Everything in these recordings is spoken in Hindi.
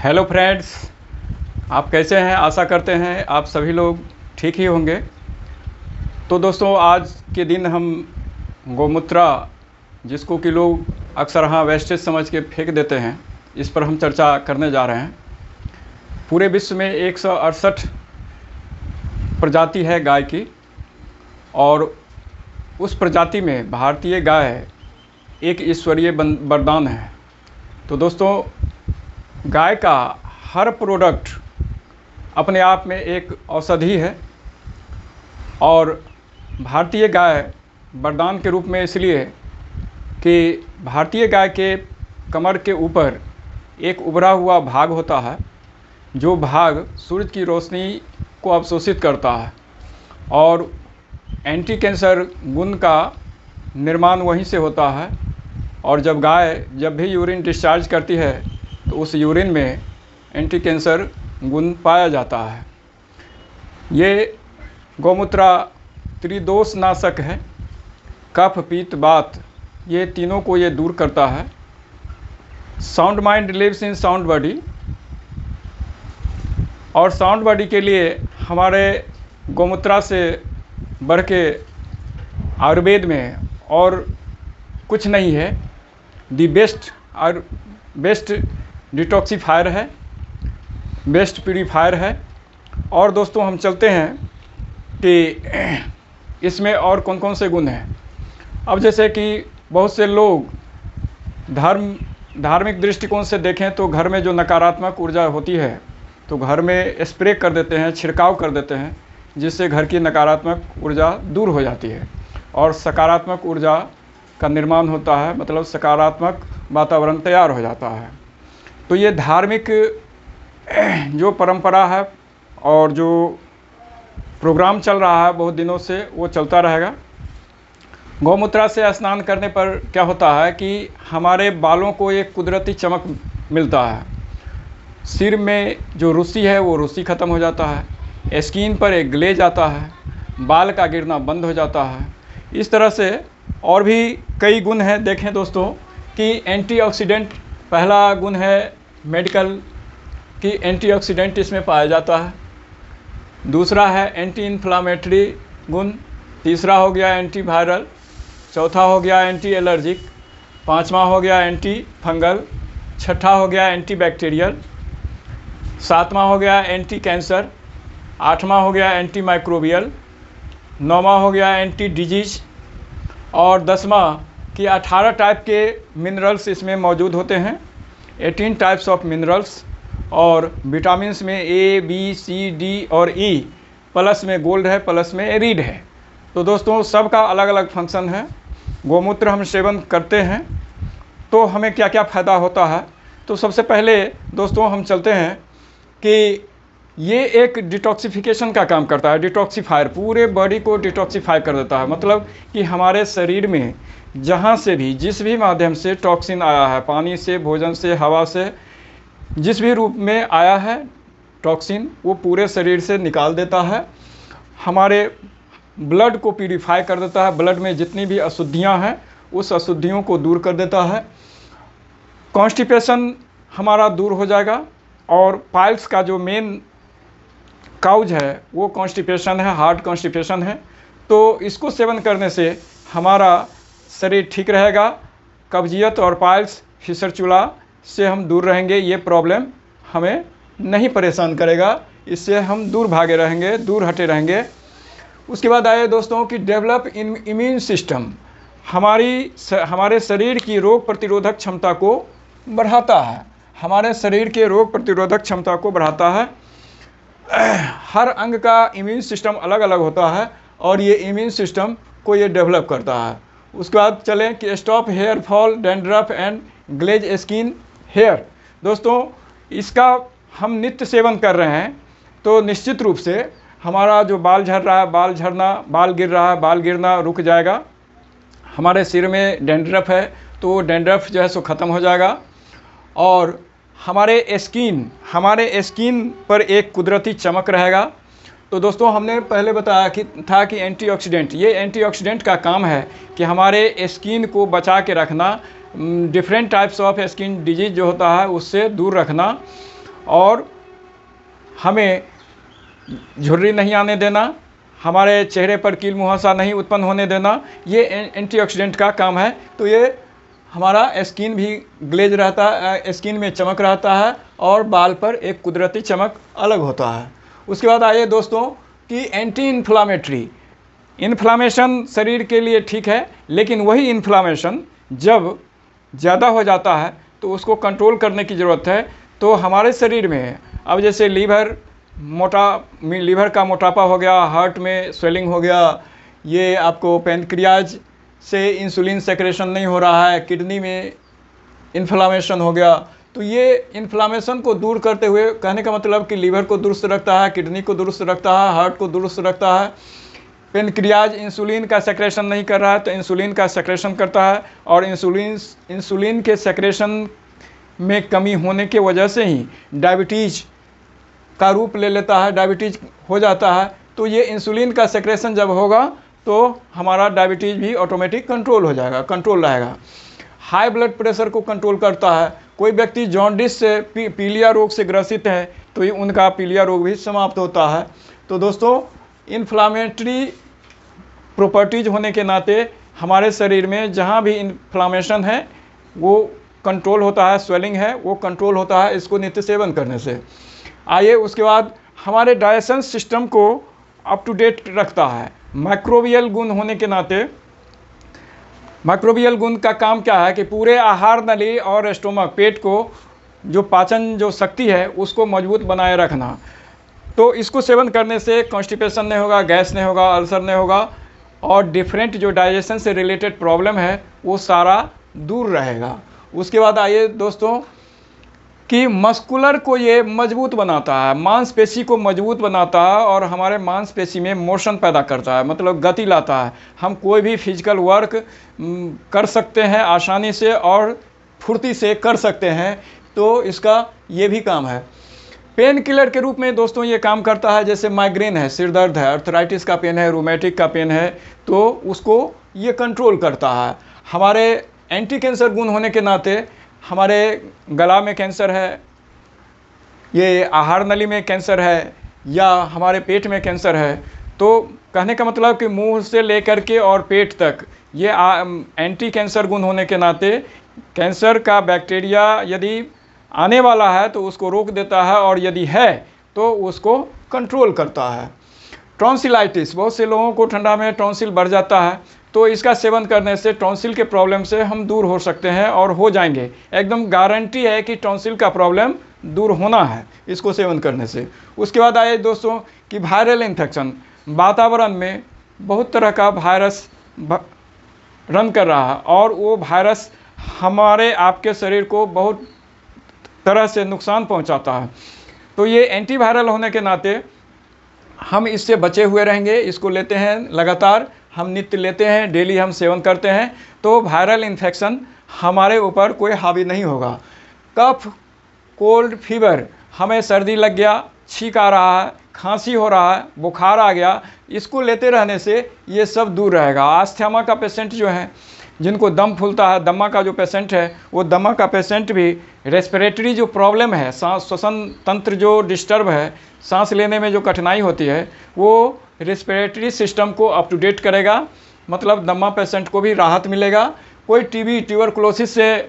हेलो फ्रेंड्स, आप कैसे हैं। आशा करते हैं आप सभी लोग ठीक ही होंगे। तो दोस्तों, आज के दिन हम गौमूत्र, जिसको कि लोग अक्सर हाँ वेस्टेज समझ के फेंक देते हैं, इस पर हम चर्चा करने जा रहे हैं। पूरे विश्व में 168 प्रजाति है गाय की, और उस प्रजाति में भारतीय गाय एक ईश्वरीय वरदान है। तो दोस्तों, गाय का हर प्रोडक्ट अपने आप में एक औषधि है, और भारतीय गाय वरदान के रूप में इसलिए कि भारतीय गाय के कमर के ऊपर एक उभरा हुआ भाग होता है, जो भाग सूरज की रोशनी को अवशोषित करता है, और एंटी कैंसर गुण का निर्माण वहीं से होता है। और जब गाय जब भी यूरिन डिस्चार्ज करती है तो उस यूरिन में एंटी कैंसर गुण पाया जाता है। ये गौमूत्र त्रिदोष नाशक है। कफ, पित्त, वात, ये तीनों को ये दूर करता है। Sound mind lives in sound body, और साउंड बॉडी के लिए हमारे गौमूत्र से बढ़ के आयुर्वेद में और कुछ नहीं है। दी बेस्ट और बेस्ट डिटॉक्सीफायर है, बेस्ट प्यूरीफायर है। और दोस्तों, हम चलते हैं कि इसमें और कौन कौन से गुण हैं। अब जैसे कि बहुत से लोग धार्मिक दृष्टिकोण से देखें तो घर में जो नकारात्मक ऊर्जा होती है तो घर में स्प्रे कर देते हैं, छिड़काव कर देते हैं, जिससे घर की नकारात्मक ऊर्जा दूर हो जाती है और सकारात्मक ऊर्जा का निर्माण होता है, मतलब सकारात्मक वातावरण तैयार हो जाता है। तो ये धार्मिक जो परंपरा है और जो प्रोग्राम चल रहा है बहुत दिनों से, वो चलता रहेगा। गौमूत्र से स्नान करने पर क्या होता है कि हमारे बालों को एक कुदरती चमक मिलता है। सिर में जो रुसी है वो रुसी ख़त्म हो जाता है, स्किन पर एक ग्लेज आता है, बाल का गिरना बंद हो जाता है। इस तरह से और भी कई गुण हैं। देखें दोस्तों कि एंटीऑक्सीडेंट, पहला गुण है मेडिकल कि एंटीऑक्सीडेंट इसमें पाया जाता है। दूसरा है एंटी इन्फ्लामेटरी गुण, तीसरा हो गया एंटीवायरल, चौथा हो गया एंटी एलर्जिक, पांचवा हो गया एंटी फंगल, छठा हो गया एंटी बैक्टीरियल, सातवां हो गया एंटी कैंसर, आठवां हो गया एंटी माइक्रोबियल, नौवां हो गया एंटी डिजीज, और 10वां कि 18 टाइप के मिनरल्स इसमें मौजूद होते हैं, 18 टाइप्स ऑफ मिनरल्स। और विटामिन्स में ए, बी, सी, डी और ई, प्लस में गोल्ड है, प्लस में रीड है। तो दोस्तों, सबका अलग अलग फंक्शन है। गौमूत्र हम सेवन करते हैं तो हमें क्या क्या फ़ायदा होता है। तो सबसे पहले दोस्तों हम चलते हैं कि ये एक डिटॉक्सिफिकेशन का काम करता है। डिटॉक्सीफायर पूरे बॉडी को डिटॉक्सीफाई कर देता है, मतलब कि हमारे शरीर में जहाँ से भी जिस भी माध्यम से टॉक्सिन आया है, पानी से, भोजन से, हवा से, जिस भी रूप में आया है टॉक्सिन, वो पूरे शरीर से निकाल देता है। हमारे ब्लड को प्यूरीफाई कर देता है। ब्लड में जितनी भी अशुद्धियाँ हैं उस अशुद्धियों को दूर कर देता है। कॉन्स्टिपेशन हमारा दूर हो जाएगा। और पाइल्स का जो मेन काउज है वो कॉन्स्टिपेशन है, हार्ड कॉन्स्टिपेशन है। तो इसको सेवन करने से हमारा शरीर ठीक रहेगा। कब्जियत और पाइल्स, फिसर से हम दूर रहेंगे। ये प्रॉब्लम हमें नहीं परेशान करेगा, इससे हम दूर भागे रहेंगे, दूर हटे रहेंगे। उसके बाद आए दोस्तों कि डेवलप इम्यून सिस्टम, हमारे शरीर की रोग प्रतिरोधक क्षमता को बढ़ाता है। हमारे शरीर के रोग प्रतिरोधक क्षमता को बढ़ाता है। हर अंग का इम्यून सिस्टम अलग अलग होता है और ये इम्यून सिस्टम को ये डेवलप करता है। उसके बाद चलें कि stop hair fall, dandruff and glaze skin hair. दोस्तों, इसका हम नित्य सेवन कर रहे हैं तो निश्चित रूप से हमारा जो बाल झड़ रहा है, बाल झड़ना, बाल गिर रहा है, बाल गिरना रुक जाएगा। हमारे सिर में डैंड्रफ है तो डैंड्रफ जो है सो ख़त्म हो जाएगा। और हमारे स्किन पर एक कुदरती चमक रहेगा। तो दोस्तों, हमने पहले बताया कि एंटीऑक्सीडेंट, ये एंटीऑक्सीडेंट का काम है कि हमारे स्किन को बचा के रखना, different types of skin disease जो होता है उससे दूर रखना। और हमें झुर्री नहीं आने देना, हमारे चेहरे पर कील मुहासा नहीं उत्पन्न होने देना, ये एंटीऑक्सीडेंट का काम है। तो ये हमारा स्किन भी ग्लेज रहता है, स्किन में चमक रहता है और बाल पर एक कुदरती चमक अलग होता है। उसके बाद आइए दोस्तों कि एंटी इन्फ्लामेटरी, इन्फ्लामेशन शरीर के लिए ठीक है, लेकिन वही इन्फ्लामेशन जब ज़्यादा हो जाता है तो उसको कंट्रोल करने की ज़रूरत है। तो हमारे शरीर में अब जैसे लीवर का मोटापा हो गया, हार्ट में स्वेलिंग हो गया, ये आपको पैनक्रियाज से इंसुलिन सेक्रेशन नहीं हो रहा है, किडनी में इन्फ्लामेशन हो गया। तो ये इन्फ्लामेशन को दूर करते हुए, कहने का मतलब कि लीवर को दुरुस्त रखता है, किडनी को दुरुस्त रखता है, हार्ट को दुरुस्त रखता है। पैनक्रियाज इंसुलिन का सेक्रेशन नहीं कर रहा है तो इंसुलिन का सेक्रेशन करता है, और इंसुलिन के सेक्रेशन में कमी होने के वजह से ही डायबिटीज़ का रूप ले लेता है, डायबिटीज़ हो जाता है। तो ये इंसुलिन का सेक्रेशन जब होगा तो हमारा डायबिटीज़ भी ऑटोमेटिक कंट्रोल हो जाएगा, कंट्रोल रहेगा। हाई ब्लड प्रेशर को कंट्रोल करता है। कोई व्यक्ति जॉन्डिस से पीलिया रोग से ग्रसित है तो ये उनका पीलिया रोग भी समाप्त होता है। तो दोस्तों, इन्फ्लामेटरी प्रॉपर्टीज होने के नाते हमारे शरीर में जहाँ भी इन्फ्लामेशन है वो कंट्रोल होता है, स्वेलिंग है वो कंट्रोल होता है इसको नित्य सेवन करने से। आइए उसके बाद हमारे डाइजेशन सिस्टम को अप टू डेट रखता है। माइक्रोबियल गुण होने के नाते, माइक्रोबियल गुण का काम क्या है कि पूरे आहार नली और स्टोमक, पेट को जो पाचन जो शक्ति है उसको मजबूत बनाए रखना। तो इसको सेवन करने से कॉन्स्टिपेशन नहीं होगा, गैस नहीं होगा, अल्सर नहीं होगा, और डिफरेंट जो डाइजेशन से रिलेटेड प्रॉब्लम है वो सारा दूर रहेगा। उसके बाद आइए दोस्तों कि मस्कुलर को ये मजबूत बनाता है, मांसपेशी को मजबूत बनाता है और हमारे मांसपेशी में मोशन पैदा करता है, मतलब गति लाता है। हम कोई भी फिजिकल वर्क कर सकते हैं आसानी से और फुर्ती से कर सकते हैं। तो इसका ये भी काम है। पेन किलर के रूप में दोस्तों ये काम करता है। जैसे माइग्रेन है, सिर दर्द है, अर्थराइटिस का पेन है, रूमेटिक का पेन है, तो उसको ये कंट्रोल करता है। हमारे एंटी कैंसर गुण होने के नाते हमारे गला में कैंसर है, ये आहार नली में कैंसर है, या हमारे पेट में कैंसर है, तो कहने का मतलब कि मुंह से लेकर के और पेट तक ये एंटी कैंसर गुण होने के नाते कैंसर का बैक्टीरिया यदि आने वाला है तो उसको रोक देता है, और यदि है तो उसको कंट्रोल करता है। टॉन्सिलाइटिस, बहुत से लोगों को ठंडा में टॉन्सिल बढ़ जाता है, तो इसका सेवन करने से टॉन्सिल के प्रॉब्लम से हम दूर हो सकते हैं और हो जाएंगे। एकदम गारंटी है कि टॉन्सिल का प्रॉब्लम दूर होना है इसको सेवन करने से। उसके बाद आए दोस्तों कि वायरल इन्फेक्शन, वातावरण में बहुत तरह का वायरस रन कर रहा है और वो वायरस हमारे आपके शरीर को बहुत तरह से नुकसान पहुंचाता है। तो ये एंटीवायरल होने के नाते हम इससे बचे हुए रहेंगे। इसको लेते हैं लगातार, हम नित्य लेते हैं, डेली हम सेवन करते हैं, तो वायरल इन्फेक्शन हमारे ऊपर कोई हावी नहीं होगा। कफ, कोल्ड, फीवर, हमें सर्दी लग गया, छींक आ रहा है, खांसी हो रहा है, बुखार आ गया, इसको लेते रहने से ये सब दूर रहेगा। अस्थमा का पेशेंट जो है, जिनको दम फूलता है, दमा का जो पेशेंट है, वो दमा का पेशेंट भी रेस्पिरेटरी जो प्रॉब्लम है, सांस श्वसन तंत्र जो डिस्टर्ब है, सांस लेने में जो कठिनाई होती है, वो रेस्पिरेटरी सिस्टम को अप टू डेट करेगा, मतलब दमा पेशेंट को भी राहत मिलेगा। कोई टीबी, ट्यूबरकुलोसिस से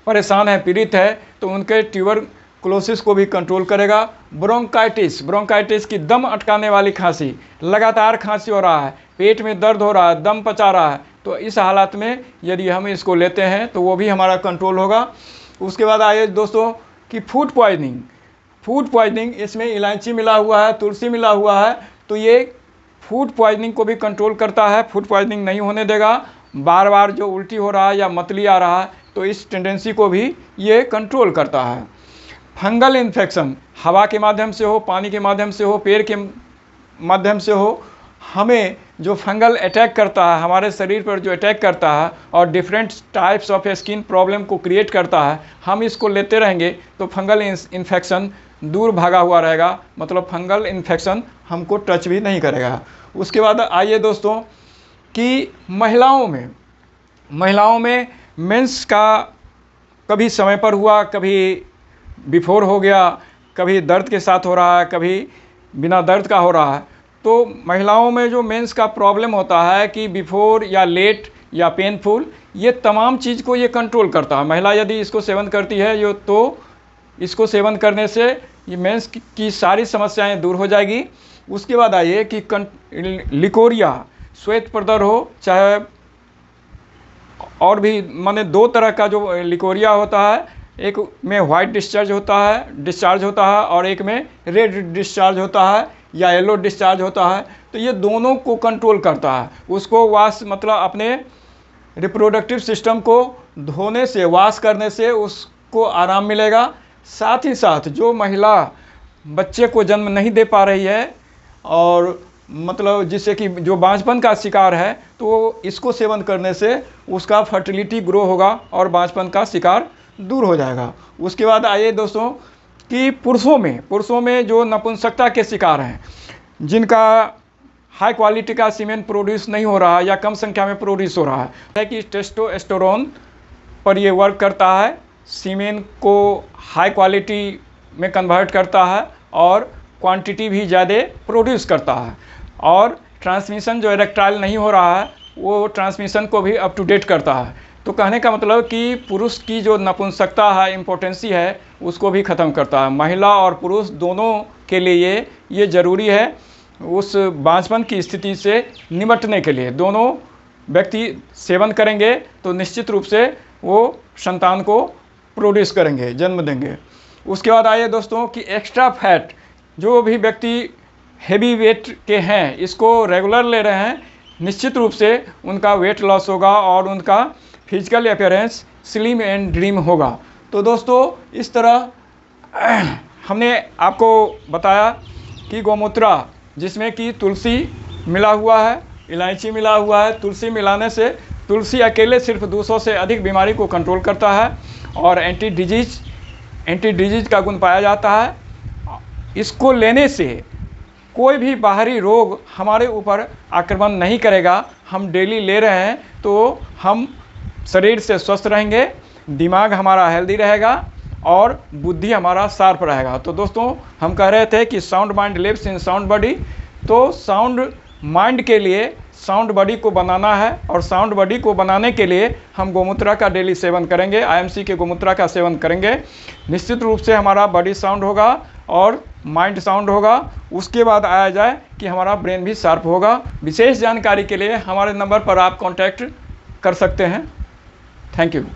परेशान है, पीड़ित है, तो उनके ट्यूबरकुलोसिस को भी कंट्रोल करेगा। ब्रोंकाइटिस की दम अटकाने वाली खांसी, लगातार खांसी हो रहा है, पेट में दर्द हो रहा है, दम पचा रहा है, तो इस हालात में यदि हम इसको लेते हैं तो वो भी हमारा कंट्रोल होगा। उसके बाद आइए दोस्तों कि फूड पॉइजनिंग, इसमें इलायची मिला हुआ है, तुलसी मिला हुआ है, तो ये फूड पॉइजनिंग को भी कंट्रोल करता है, फूड पॉइजनिंग नहीं होने देगा। बार बार जो उल्टी हो रहा है या मतली आ रहा है, तो इस टेंडेंसी को भी ये कंट्रोल करता है। फंगल इन्फेक्शन, हवा के माध्यम से हो, पानी के माध्यम से हो, पेड़ के माध्यम से हो, हमें जो फंगल अटैक करता है, हमारे शरीर पर जो अटैक करता है और different types of skin problem को क्रिएट करता है, हम इसको लेते रहेंगे तो फंगल इन्फेक्शन दूर भागा हुआ रहेगा, मतलब फंगल इन्फेक्शन हमको टच भी नहीं करेगा। उसके बाद आइए दोस्तों कि महिलाओं में मेंस का कभी समय पर हुआ, कभी बिफोर हो गया, कभी दर्द के साथ हो रहा है, कभी बिना दर्द का हो रहा है। तो महिलाओं में जो मेंस का प्रॉब्लम होता है कि बिफोर या लेट या पेनफुल, ये तमाम चीज़ को ये कंट्रोल करता है। महिला यदि इसको सेवन करती है यो, तो इसको सेवन करने से ये मेंस की सारी समस्याएं दूर हो जाएगी। उसके बाद आइए कि लिकोरिया, श्वेत प्रदर हो चाहे और भी, माने 2 तरह का जो लिकोरिया होता है, एक में वाइट डिस्चार्ज होता है और एक में रेड डिस्चार्ज होता है या येलो डिस्चार्ज होता है। तो ये दोनों को कंट्रोल करता है। उसको वॉश मतलब अपने रिप्रोडक्टिव सिस्टम को धोने से, वॉश करने से उसको आराम मिलेगा। साथ ही साथ जो महिला बच्चे को जन्म नहीं दे पा रही है और मतलब जिससे कि जो बांझपन का शिकार है, तो इसको सेवन करने से उसका फर्टिलिटी ग्रो होगा और बांझपन का शिकार दूर हो जाएगा। उसके बाद आइए दोस्तों कि पुरुषों में जो नपुंसकता के शिकार हैं, जिनका हाई क्वालिटी का सीमेन प्रोड्यूस नहीं हो रहा या कम संख्या में प्रोड्यूस हो रहा है कि टेस्टोस्टेरोन पर ये वर्क करता है, सीमेन को हाई क्वालिटी में कन्वर्ट करता है और क्वांटिटी भी ज़्यादा प्रोड्यूस करता है। और ट्रांसमिशन जो इरेक्टाइल नहीं हो रहा है, वो ट्रांसमिशन को भी अप टू डेट करता है। तो कहने का मतलब कि पुरुष की जो नपुंसकता है, इम्पोर्टेंसी है, उसको भी ख़त्म करता है। महिला और पुरुष दोनों के लिए ये ज़रूरी है उस बांझपन की स्थिति से निपटने के लिए। दोनों व्यक्ति सेवन करेंगे तो निश्चित रूप से वो संतान को प्रोड्यूस करेंगे, जन्म देंगे। उसके बाद आइए दोस्तों कि एक्स्ट्रा फैट, जो भी व्यक्ति हेवी वेट के हैं, इसको रेगुलर ले रहे हैं, निश्चित रूप से उनका वेट लॉस होगा और उनका physical appearance slim and dream होगा। तो दोस्तों इस तरह हमने आपको बताया कि गौमूत्रा, जिसमें कि तुलसी मिला हुआ है, इलायची मिला हुआ है। तुलसी मिलाने से, तुलसी अकेले सिर्फ 200 से अधिक बीमारी को कंट्रोल करता है और एंटी डिजीज का गुण पाया जाता है। इसको लेने से कोई भी बाहरी रोग हमारे ऊपर आक्रमण नहीं करेगा। हम डेली ले रहे हैं तो हम शरीर से स्वस्थ रहेंगे, दिमाग हमारा हेल्दी रहेगा और बुद्धि हमारा शार्प रहेगा। तो दोस्तों हम कह रहे थे कि sound mind lives in sound body. तो साउंड माइंड के लिए साउंड बॉडी को बनाना है और साउंड बॉडी को बनाने के लिए हम गोमूत्रा का डेली सेवन करेंगे, IMC के गोमूत्रा का सेवन करेंगे। निश्चित रूप से हमारा बॉडी साउंड होगा और माइंड साउंड होगा। उसके बाद आया जाए कि हमारा ब्रेन भी शार्प होगा। विशेष जानकारी के लिए हमारे नंबर पर आप कांटेक्ट कर सकते हैं। Thank you.